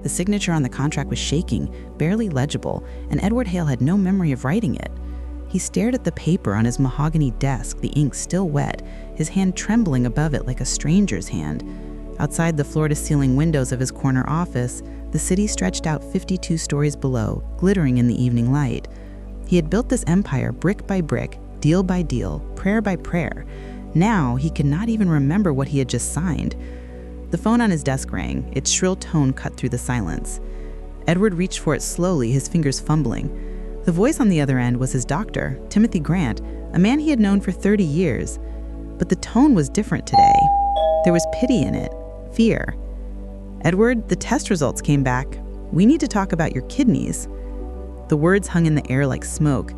The signature on the contract was shaking, barely legible, and Edward Hale had no memory of writing it. He stared at the paper on his mahogany desk, the ink still wet, his hand trembling above it like a stranger's hand. Outside the floor-to-ceiling windows of his corner office, the city stretched out 52 stories below, glittering in the evening light. He had built this empire brick by brick, deal by deal, prayer by prayer. Now he could not even remember what he had just signed. The phone on his desk rang, its shrill tone cut through the silence. Edward reached for it slowly, his fingers fumbling. The voice on the other end was his doctor, Timothy Grant, a man he had known for 30 years. But the tone was different today. There was pity in it, fear. "Edward, the test results came back. We need to talk about your kidneys." The words hung in the air like smoke.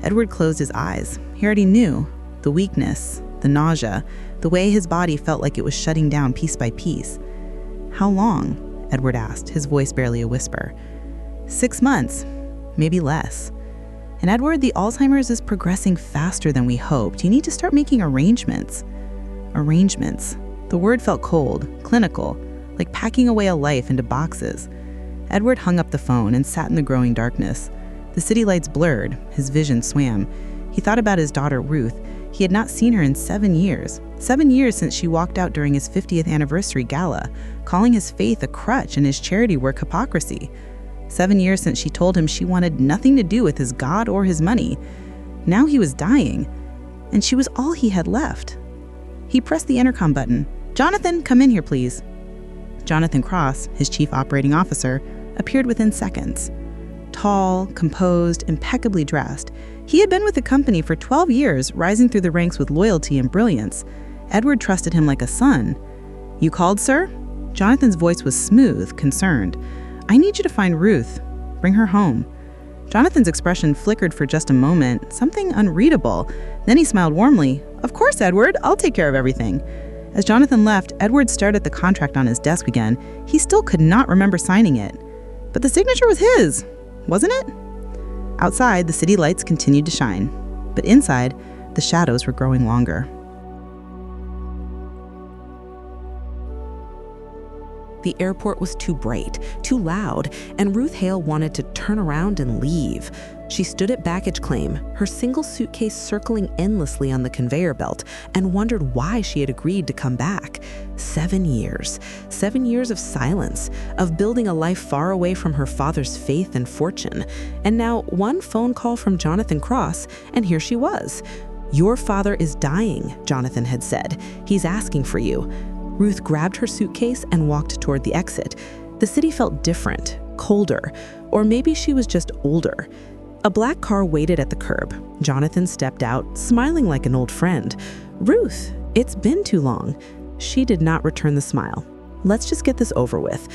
Edward closed his eyes. He already knew. The weakness, the nausea, the way his body felt like it was shutting down piece by piece. "How long?" Edward asked, his voice barely a whisper. 6 months, maybe less. "And Edward, the Alzheimer's is progressing faster than we hoped. You need to start making arrangements." Arrangements. The word felt cold, clinical, like packing away a life into boxes. Edward hung up the phone and sat in the growing darkness. The city lights blurred, his vision swam. He thought about his daughter, Ruth. He had not seen her in 7 years. 7 years since she walked out during his 50th anniversary gala, calling his faith a crutch and his charity work hypocrisy. 7 years since she told him she wanted nothing to do with his God or his money. Now he was dying, and she was all he had left. He pressed the intercom button. "Jonathan, come in here, please." Jonathan Cross, his chief operating officer, appeared within seconds. Tall, composed, impeccably dressed. He had been with the company for 12 years, rising through the ranks with loyalty and brilliance. Edward trusted him like a son. "You called, sir?" Jonathan's voice was smooth, concerned. "I need you to find Ruth. Bring her home." Jonathan's expression flickered for just a moment, something unreadable. Then he smiled warmly. "Of course, Edward. I'll take care of everything." As Jonathan left, Edward stared at the contract on his desk again. He still could not remember signing it. But the signature was his, wasn't it? Outside, the city lights continued to shine. But inside, the shadows were growing longer. The airport was too bright, too loud, and Ruth Hale wanted to turn around and leave. She stood at baggage claim, her single suitcase circling endlessly on the conveyor belt, and wondered why she had agreed to come back. 7 years. 7 years of silence, of building a life far away from her father's faith and fortune. And now one phone call from Jonathan Cross, and here she was. "Your father is dying," Jonathan had said. "He's asking for you." Ruth grabbed her suitcase and walked toward the exit. The city felt different, colder, or maybe she was just older. A black car waited at the curb. Jonathan stepped out, smiling like an old friend. "Ruth, it's been too long." She did not return the smile. "Let's just get this over with."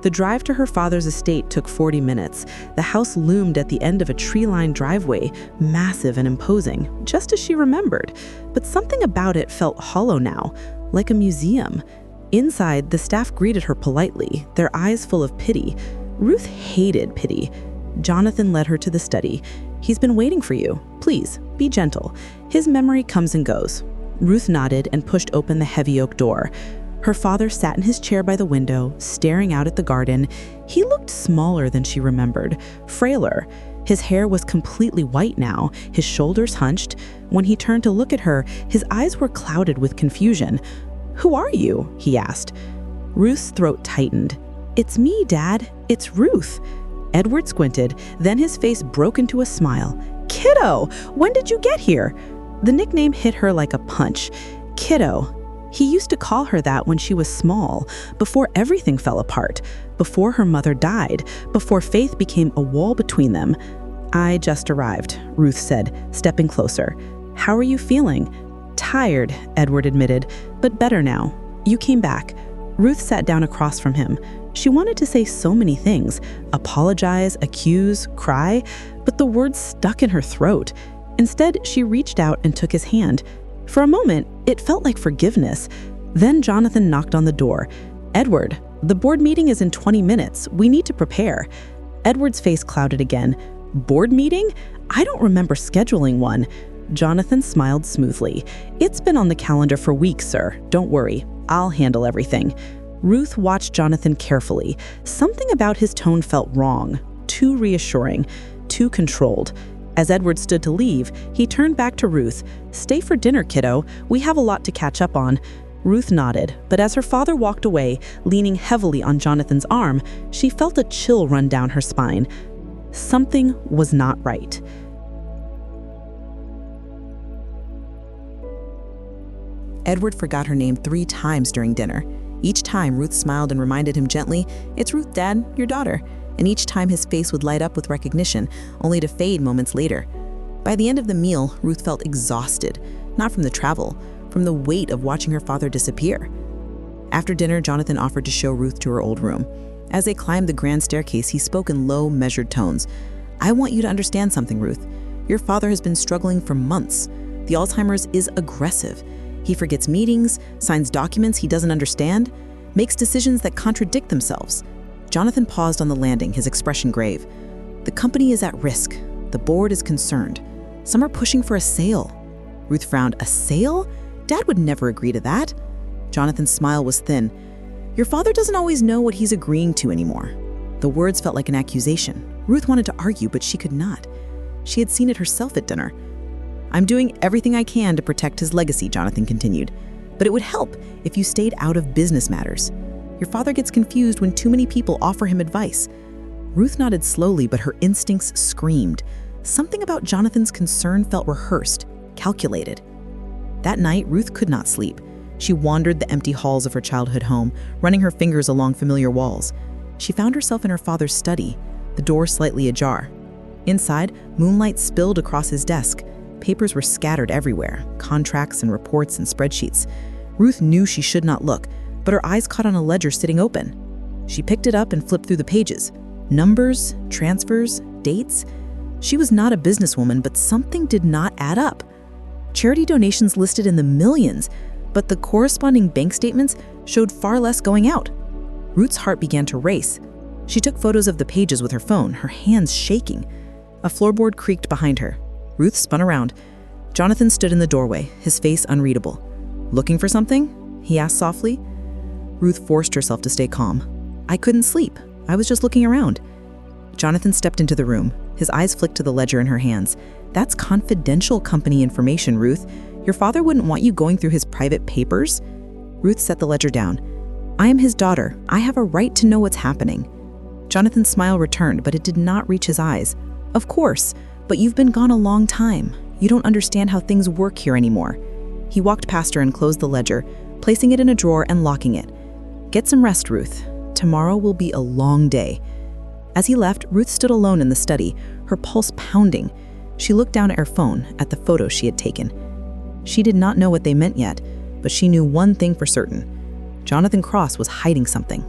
The drive to her father's estate took 40 minutes. The house loomed at the end of a tree-lined driveway, massive and imposing, just as she remembered. But something about it felt hollow now, like a museum. Inside, the staff greeted her politely, their eyes full of pity. Ruth hated pity. Jonathan led her to the study. "He's been waiting for you. Please, be gentle. His memory comes and goes." Ruth nodded and pushed open the heavy oak door. Her father sat in his chair by the window, staring out at the garden. He looked smaller than she remembered, frailer. His hair was completely white now, his shoulders hunched. When he turned to look at her, his eyes were clouded with confusion. "Who are you?" he asked. Ruth's throat tightened. "It's me, Dad. It's Ruth." Edward squinted, then his face broke into a smile. "Kiddo, when did you get here?" The nickname hit her like a punch. Kiddo. He used to call her that when she was small, before everything fell apart, before her mother died, before faith became a wall between them. "I just arrived," Ruth said, stepping closer. "How are you feeling?" "Tired," Edward admitted, "but better now. You came back." Ruth sat down across from him. She wanted to say so many things, apologize, accuse, cry, but the words stuck in her throat. Instead, she reached out and took his hand. For a moment, it felt like forgiveness. Then Jonathan knocked on the door. "Edward, the board meeting is in 20 minutes. We need to prepare." Edward's face clouded again. "Board meeting? I don't remember scheduling one." Jonathan smiled smoothly. "It's been on the calendar for weeks, sir. Don't worry. I'll handle everything." Ruth watched Jonathan carefully. Something about his tone felt wrong, too reassuring, too controlled. As Edward stood to leave, he turned back to Ruth. "Stay for dinner, kiddo. We have a lot to catch up on." Ruth nodded, but as her father walked away, leaning heavily on Jonathan's arm, she felt a chill run down her spine. Something was not right. Edward forgot her name 3 times during dinner. Each time, Ruth smiled and reminded him gently, "It's Ruth, Dad, your daughter." And each time his face would light up with recognition, only to fade moments later. By the end of the meal, Ruth felt exhausted, not from the travel, from the weight of watching her father disappear. After dinner, Jonathan offered to show Ruth to her old room. As they climbed the grand staircase, he spoke in low, measured tones. "I want you to understand something, Ruth. Your father has been struggling for months. The Alzheimer's is aggressive. He forgets meetings, signs documents he doesn't understand, makes decisions that contradict themselves." Jonathan paused on the landing, his expression grave. "The company is at risk. The board is concerned. Some are pushing for a sale." Ruth frowned. "A sale? Dad would never agree to that." Jonathan's smile was thin. "Your father doesn't always know what he's agreeing to anymore." The words felt like an accusation. Ruth wanted to argue, but she could not. She had seen it herself at dinner. "I'm doing everything I can to protect his legacy," Jonathan continued. "But it would help if you stayed out of business matters. Your father gets confused when too many people offer him advice." Ruth nodded slowly, but her instincts screamed. Something about Jonathan's concern felt rehearsed, calculated. That night, Ruth could not sleep. She wandered the empty halls of her childhood home, running her fingers along familiar walls. She found herself in her father's study, the door slightly ajar. Inside, moonlight spilled across his desk. Papers were scattered everywhere, contracts and reports and spreadsheets. Ruth knew she should not look, but her eyes caught on a ledger sitting open. She picked it up and flipped through the pages. Numbers, transfers, dates. She was not a businesswoman, but something did not add up. Charity donations listed in the millions, but the corresponding bank statements showed far less going out. Ruth's heart began to race. She took photos of the pages with her phone, her hands shaking. A floorboard creaked behind her. Ruth spun around. Jonathan stood in the doorway, his face unreadable. "Looking for something?" he asked softly. Ruth forced herself to stay calm. "I couldn't sleep. I was just looking around." Jonathan stepped into the room. His eyes flicked to the ledger in her hands. "That's confidential company information, Ruth. Your father wouldn't want you going through his private papers." Ruth set the ledger down. "I am his daughter. I have a right to know what's happening." Jonathan's smile returned, but it did not reach his eyes. "Of course, but you've been gone a long time. You don't understand how things work here anymore." He walked past her and closed the ledger, placing it in a drawer and locking it. "Get some rest, Ruth. Tomorrow will be a long day." As he left, Ruth stood alone in the study, her pulse pounding. She looked down at her phone, at the photos she had taken. She did not know what they meant yet, but she knew one thing for certain. Jonathan Cross was hiding something.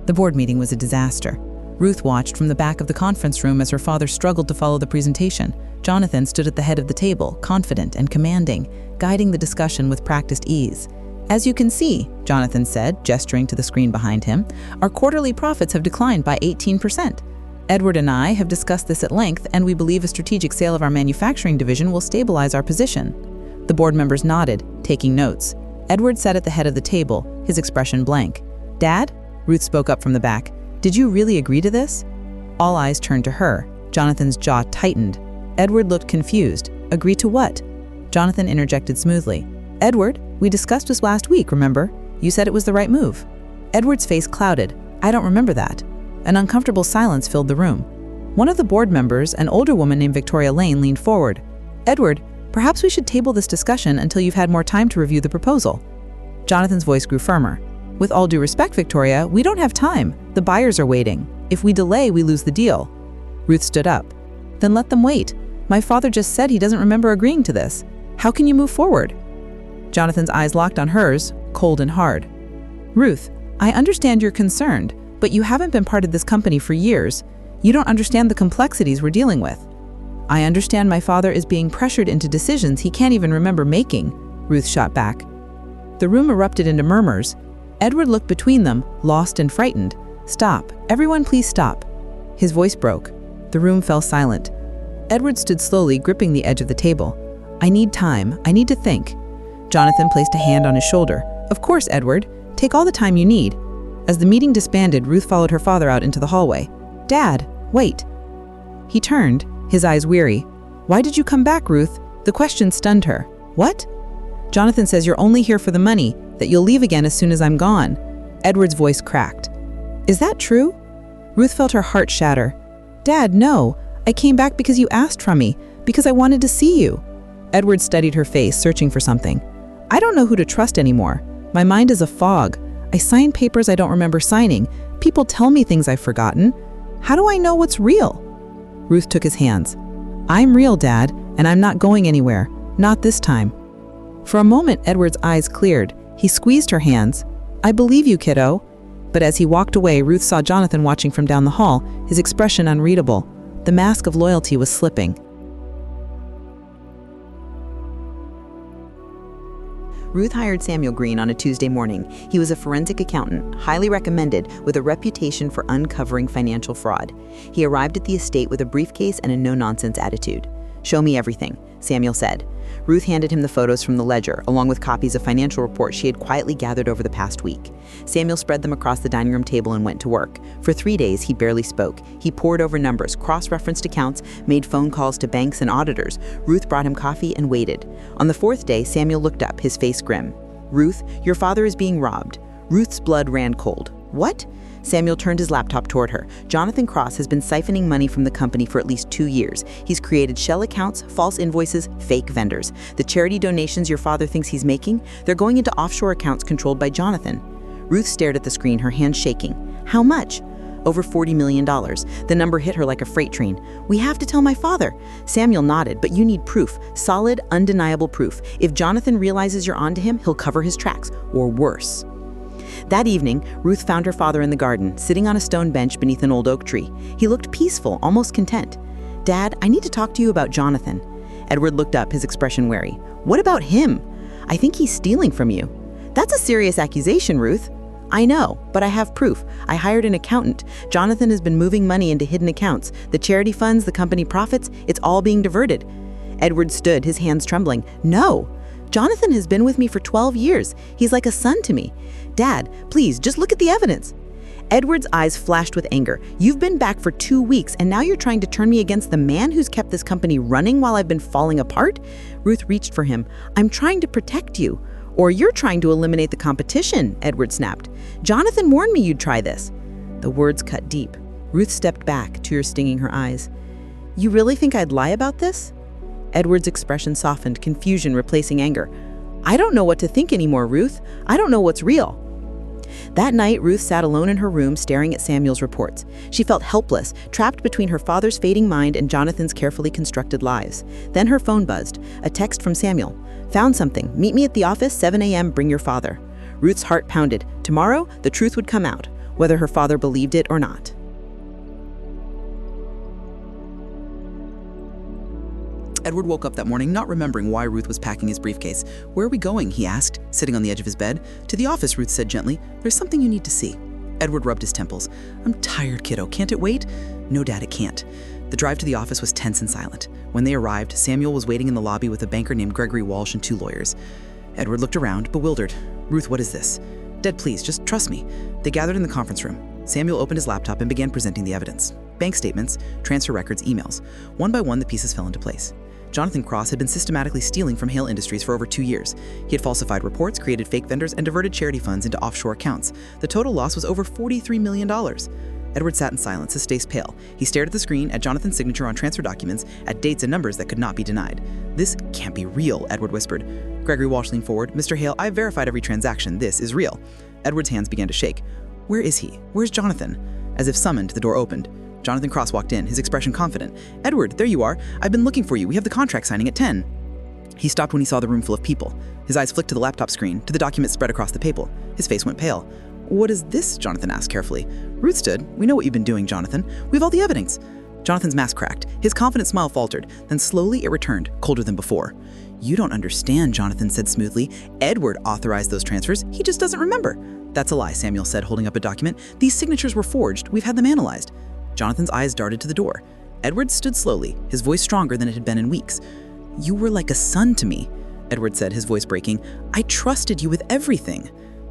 The board meeting was a disaster. Ruth watched from the back of the conference room as her father struggled to follow the presentation. Jonathan stood at the head of the table, confident and commanding, guiding the discussion with practiced ease. "As you can see," Jonathan said, gesturing to the screen behind him, "our quarterly profits have declined by 18%. Edward and I have discussed this at length, and we believe a strategic sale of our manufacturing division will stabilize our position." The board members nodded, taking notes. Edward sat at the head of the table, his expression blank. "Dad?" Ruth spoke up from the back. "Did you really agree to this?" All eyes turned to her. Jonathan's jaw tightened. Edward looked confused. "Agree to what?" Jonathan interjected smoothly. "Edward, we discussed this last week, remember? You said it was the right move." Edward's face clouded. "I don't remember that." An uncomfortable silence filled the room. One of the board members, an older woman named Victoria Lane, leaned forward. "Edward, perhaps we should table this discussion until you've had more time to review the proposal." Jonathan's voice grew firmer. "With all due respect, Victoria, we don't have time. The buyers are waiting. If we delay, we lose the deal." Ruth stood up. "Then let them wait. My father just said he doesn't remember agreeing to this. How can you move forward?" Jonathan's eyes locked on hers, cold and hard. "Ruth, I understand you're concerned, but you haven't been part of this company for years. You don't understand the complexities we're dealing with." "I understand my father is being pressured into decisions he can't even remember making," Ruth shot back. The room erupted into murmurs. Edward looked between them, lost and frightened. "Stop. Everyone please stop." His voice broke. The room fell silent. Edward stood slowly, gripping the edge of the table. "I need time. I need to think." Jonathan placed a hand on his shoulder. "Of course, Edward. Take all the time you need." As the meeting disbanded, Ruth followed her father out into the hallway. "Dad, wait." He turned, his eyes weary. "Why did you come back, Ruth?" The question stunned her. "What?" "Jonathan says you're only here for the money, that you'll leave again as soon as I'm gone." Edward's voice cracked. "Is that true?" Ruth felt her heart shatter. "Dad, no. I came back because you asked from me, because I wanted to see you." Edward studied her face, searching for something. "I don't know who to trust anymore. My mind is a fog. I sign papers I don't remember signing. People tell me things I've forgotten. How do I know what's real?" Ruth took his hands. "I'm real, Dad, and I'm not going anywhere. Not this time." For a moment, Edward's eyes cleared. He squeezed her hands. "I believe you, kiddo." But as he walked away, Ruth saw Jonathan watching from down the hall, his expression unreadable. The mask of loyalty was slipping. Ruth hired Samuel Green on a Tuesday morning. He was a forensic accountant, highly recommended, with a reputation for uncovering financial fraud. He arrived at the estate with a briefcase and a no-nonsense attitude. "Show me everything," Samuel said. Ruth handed him the photos from the ledger, along with copies of financial reports she had quietly gathered over the past week. Samuel spread them across the dining room table and went to work. For 3 days, he barely spoke. He pored over numbers, cross-referenced accounts, made phone calls to banks and auditors. Ruth brought him coffee and waited. On the 4th day, Samuel looked up, his face grim. "Ruth, your father is being robbed." Ruth's blood ran cold. "What?" Samuel turned his laptop toward her. "Jonathan Cross has been siphoning money from the company for at least 2 years. He's created shell accounts, false invoices, fake vendors. The charity donations your father thinks he's making, they're going into offshore accounts controlled by Jonathan." Ruth stared at the screen, her hands shaking. "How much?" "Over $40 million. The number hit her like a freight train. "We have to tell my father." Samuel nodded. "But you need proof. Solid, undeniable proof. If Jonathan realizes you're onto him, he'll cover his tracks. Or worse." That evening, Ruth found her father in the garden, sitting on a stone bench beneath an old oak tree. He looked peaceful, almost content. "Dad, I need to talk to you about Jonathan." Edward looked up, his expression wary. "What about him?" "I think he's stealing from you." "That's a serious accusation, Ruth." "I know, but I have proof. I hired an accountant. Jonathan has been moving money into hidden accounts. The charity funds, the company profits, it's all being diverted." Edward stood, his hands trembling. "No. Jonathan has been with me for 12 years. He's like a son to me. Dad, please, just look at the evidence." Edward's eyes flashed with anger. "You've been back for 2 weeks, and now you're trying to turn me against the man who's kept this company running while I've been falling apart?" Ruth reached for him. "I'm trying to protect you. Or you're trying to eliminate the competition," Edward snapped. "Jonathan warned me you'd try this." The words cut deep. Ruth stepped back, tears stinging her eyes. "You really think I'd lie about this?" Edward's expression softened, confusion replacing anger. "I don't know what to think anymore, Ruth. I don't know what's real." That night, Ruth sat alone in her room staring at Samuel's reports. She felt helpless, trapped between her father's fading mind and Jonathan's carefully constructed lies. Then her phone buzzed. A text from Samuel. "Found something. Meet me at the office, 7 a.m., bring your father." Ruth's heart pounded. Tomorrow, the truth would come out, whether her father believed it or not. Edward woke up that morning not remembering why Ruth was packing his briefcase. "Where are we going?" he asked, sitting on the edge of his bed. "To the office," Ruth said gently. "There's something you need to see." Edward rubbed his temples. "I'm tired, kiddo. Can't it wait?" "No, Dad, it can't." The drive to the office was tense and silent. When they arrived, Samuel was waiting in the lobby with a banker named Gregory Walsh and 2 lawyers. Edward looked around, bewildered. "Ruth, what is this?" "Dad, please, just trust me." They gathered in the conference room. Samuel opened his laptop and began presenting the evidence. Bank statements, transfer records, emails. One by one, the pieces fell into place. Jonathan Cross had been systematically stealing from Hale Industries for over 2 years. He had falsified reports, created fake vendors, and diverted charity funds into offshore accounts. The total loss was over $43 million. Edward sat in silence, his face pale. He stared at the screen, at Jonathan's signature on transfer documents, at dates and numbers that could not be denied. "This can't be real," Edward whispered. Gregory Walsh leaned forward. "Mr. Hale, I've verified every transaction. This is real." Edward's hands began to shake. "Where is he? Where's Jonathan?" As if summoned, the door opened. Jonathan Cross walked in, his expression confident. "Edward, there you are. I've been looking for you. We have the contract signing at 10. He stopped when he saw the room full of people. His eyes flicked to the laptop screen, to the document spread across the table. His face went pale. "What is this?" Jonathan asked carefully. Ruth stood. "We know what you've been doing, Jonathan. We have all the evidence." Jonathan's mask cracked. His confident smile faltered. Then slowly it returned, colder than before. "You don't understand," Jonathan said smoothly. "Edward authorized those transfers. He just doesn't remember." "That's a lie," Samuel said, holding up a document. "These signatures were forged. We've had them analyzed." Jonathan's eyes darted to the door. Edward stood slowly, his voice stronger than it had been in weeks. "You were like a son to me." Edward said, his voice breaking. I trusted you with everything.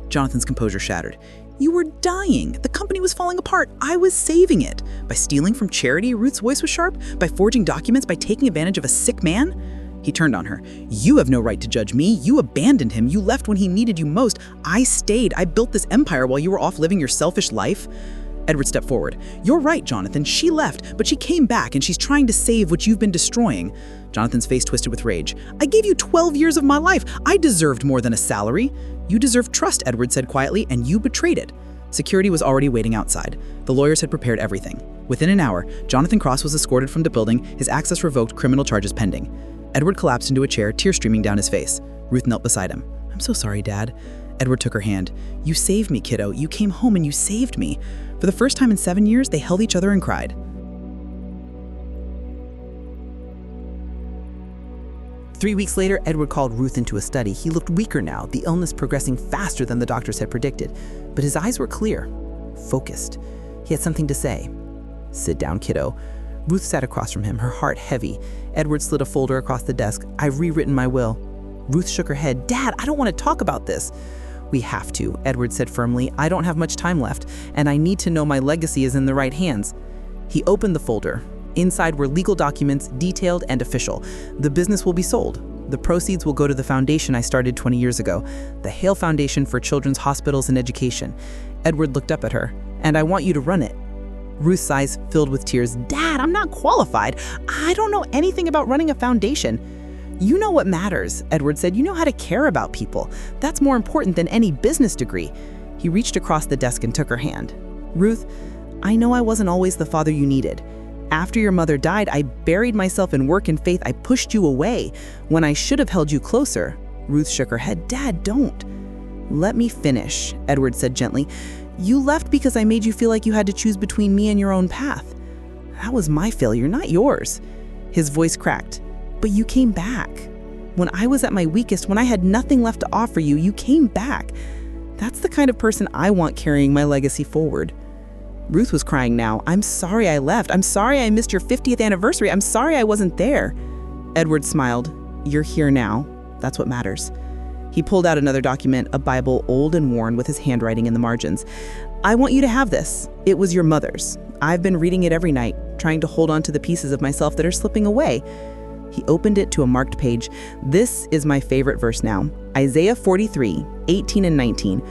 Jonathan's composure shattered. You were dying. The company was falling apart. I was saving it. By stealing from charity, Ruth's voice was sharp. By forging documents, by taking advantage of a sick man. He turned on her. You have no right to judge me. You abandoned him. You left when he needed you most. I stayed. I built this empire while you were off living your selfish life. Edward stepped forward. You're right, Jonathan. She left, but she came back, and she's trying to save what you've been destroying. Jonathan's face twisted with rage. I gave you 12 years of my life. I deserved more than a salary. You deserve trust, Edward said quietly, and you betrayed it. Security was already waiting outside. The lawyers had prepared everything. Within an hour, Jonathan Cross was escorted from the building, his access revoked, criminal charges pending. Edward collapsed into a chair, tears streaming down his face. Ruth knelt beside him. I'm so sorry, Dad. Edward took her hand. You saved me, kiddo. You came home and you saved me. For the first time in 7 years, they held each other and cried. 3 weeks later, Edward called Ruth into a study. He looked weaker now, the illness progressing faster than the doctors had predicted. But his eyes were clear, focused. He had something to say. Sit down, kiddo. Ruth sat across from him, her heart heavy. Edward slid a folder across the desk. I've rewritten my will. Ruth shook her head. Dad, I don't want to talk about this. We have to, Edward said firmly. I don't have much time left, and I need to know my legacy is in the right hands. He opened the folder. Inside were legal documents, detailed and official. The business will be sold. The proceeds will go to the foundation I started 20 years ago, the Hale Foundation for Children's Hospitals and Education. Edward looked up at her. And I want you to run it. Ruth's eyes filled with tears. Dad, I'm not qualified. I don't know anything about running a foundation. You know what matters, Edward said. You know how to care about people. That's more important than any business degree. He reached across the desk and took her hand. Ruth, I know I wasn't always the father you needed. After your mother died, I buried myself in work and faith. I pushed you away when I should have held you closer. Ruth shook her head. Dad, don't. Let me finish, Edward said gently. You left because I made you feel like you had to choose between me and your own path. That was my failure, not yours. His voice cracked. But you came back. When I was at my weakest, when I had nothing left to offer you, you came back. That's the kind of person I want carrying my legacy forward. Ruth was crying now. I'm sorry I left. I'm sorry I missed your 50th anniversary. I'm sorry I wasn't there. Edward smiled. You're here now. That's what matters. He pulled out another document, a Bible old and worn with his handwriting in the margins. I want you to have this. It was your mother's. I've been reading it every night, trying to hold on to the pieces of myself that are slipping away. He opened it to a marked page. This is my favorite verse now. Isaiah 43, 18 and 19.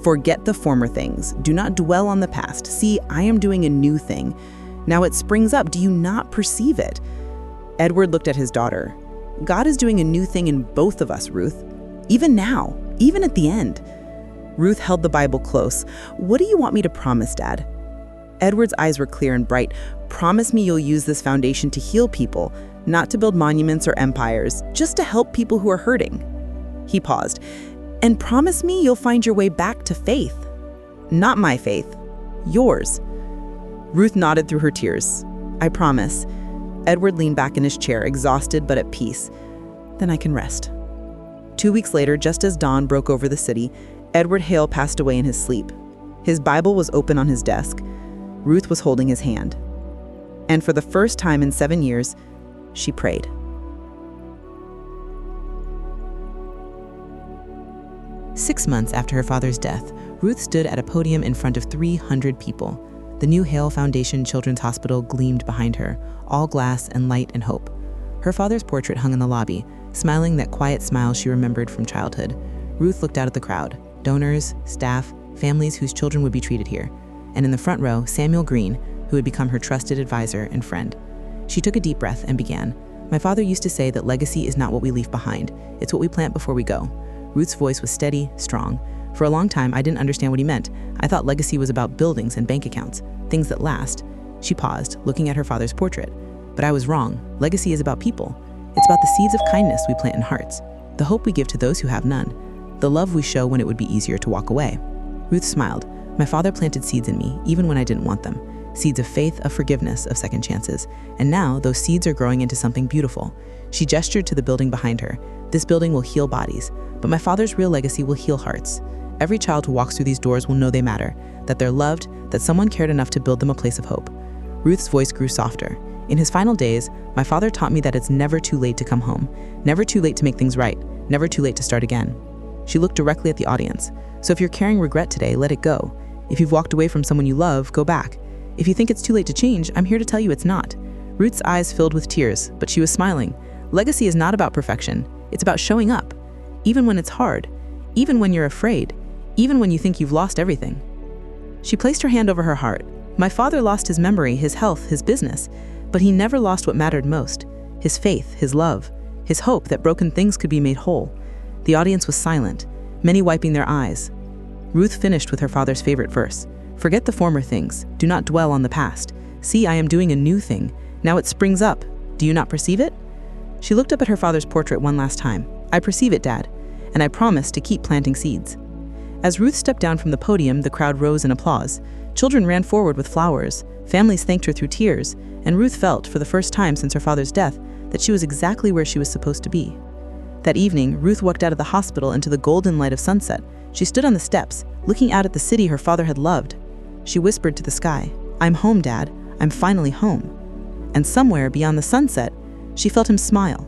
Forget the former things. Do not dwell on the past. See, I am doing a new thing. Now it springs up. Do you not perceive it? Edward looked at his daughter. God is doing a new thing in both of us, Ruth. Even now, even at the end. Ruth held the Bible close. What do you want me to promise, Dad? Edward's eyes were clear and bright. Promise me you'll use this foundation to heal people, not to build monuments or empires, just to help people who are hurting. He paused. And promise me you'll find your way back to faith. Not my faith, yours. Ruth nodded through her tears. I promise. Edward leaned back in his chair, exhausted but at peace. Then I can rest. 2 weeks later, just as dawn broke over the city, Edward Hale passed away in his sleep. His Bible was open on his desk. Ruth was holding his hand. And for the first time in 7 years, she prayed. Six months after her father's death, Ruth stood at a podium in front of 300 people. The new Hale Foundation Children's Hospital gleamed behind her, all glass and light and hope. Her father's portrait hung in the lobby, smiling that quiet smile she remembered from childhood. Ruth looked out at the crowd, donors, staff, families whose children would be treated here. And in the front row, Samuel Green, who had become her trusted advisor and friend. She took a deep breath and began. My father used to say that legacy is not what we leave behind. It's what we plant before we go. Ruth's voice was steady, strong. For a long time, I didn't understand what he meant. I thought legacy was about buildings and bank accounts, things that last. She paused, looking at her father's portrait. But I was wrong. Legacy is about people. It's about the seeds of kindness we plant in hearts, the hope we give to those who have none, the love we show when it would be easier to walk away. Ruth smiled. My father planted seeds in me, even when I didn't want them. Seeds of faith, of forgiveness, of second chances. And now, those seeds are growing into something beautiful. She gestured to the building behind her. This building will heal bodies, but my father's real legacy will heal hearts. Every child who walks through these doors will know they matter, that they're loved, that someone cared enough to build them a place of hope. Ruth's voice grew softer. In his final days, my father taught me that it's never too late to come home, never too late to make things right, never too late to start again. She looked directly at the audience. So if you're carrying regret today, let it go. If you've walked away from someone you love, go back. If you think it's too late to change, I'm here to tell you it's not. Ruth's eyes filled with tears, but she was smiling. Legacy is not about perfection. It's about showing up. Even when it's hard. Even when you're afraid. Even when you think you've lost everything. She placed her hand over her heart. My father lost his memory, his health, his business, but he never lost what mattered most. His faith, his love, his hope that broken things could be made whole. The audience was silent, many wiping their eyes. Ruth finished with her father's favorite verse. Forget the former things. Do not dwell on the past. See, I am doing a new thing. Now it springs up. Do you not perceive it? She looked up at her father's portrait one last time. I perceive it, Dad, and I promise to keep planting seeds. As Ruth stepped down from the podium, the crowd rose in applause. Children ran forward with flowers. Families thanked her through tears, and Ruth felt, for the first time since her father's death, that she was exactly where she was supposed to be. That evening, Ruth walked out of the hospital into the golden light of sunset. She stood on the steps, looking out at the city her father had loved. She whispered to the sky, I'm home, Dad. I'm finally home. And somewhere beyond the sunset, she felt him smile.